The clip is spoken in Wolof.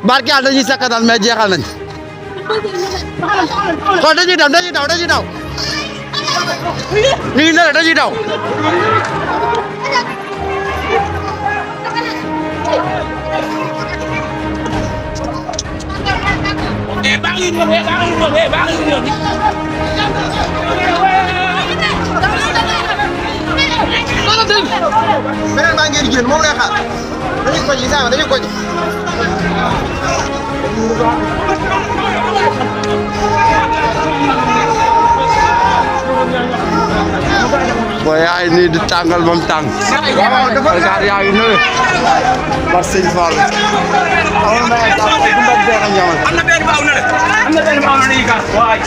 barke yàlla dañuy sakkanal mais jeexal nañ kon dañuy daw ñu ngi ne dañuy daw beneen baa ngeen génn moom lay xaar dañuy ko ji sama dañuy ko ji boo yaay nii di tàngal bam tàng gaar yaa ngi nële par sëñ Fall am na benn baaw na le yi gaar waay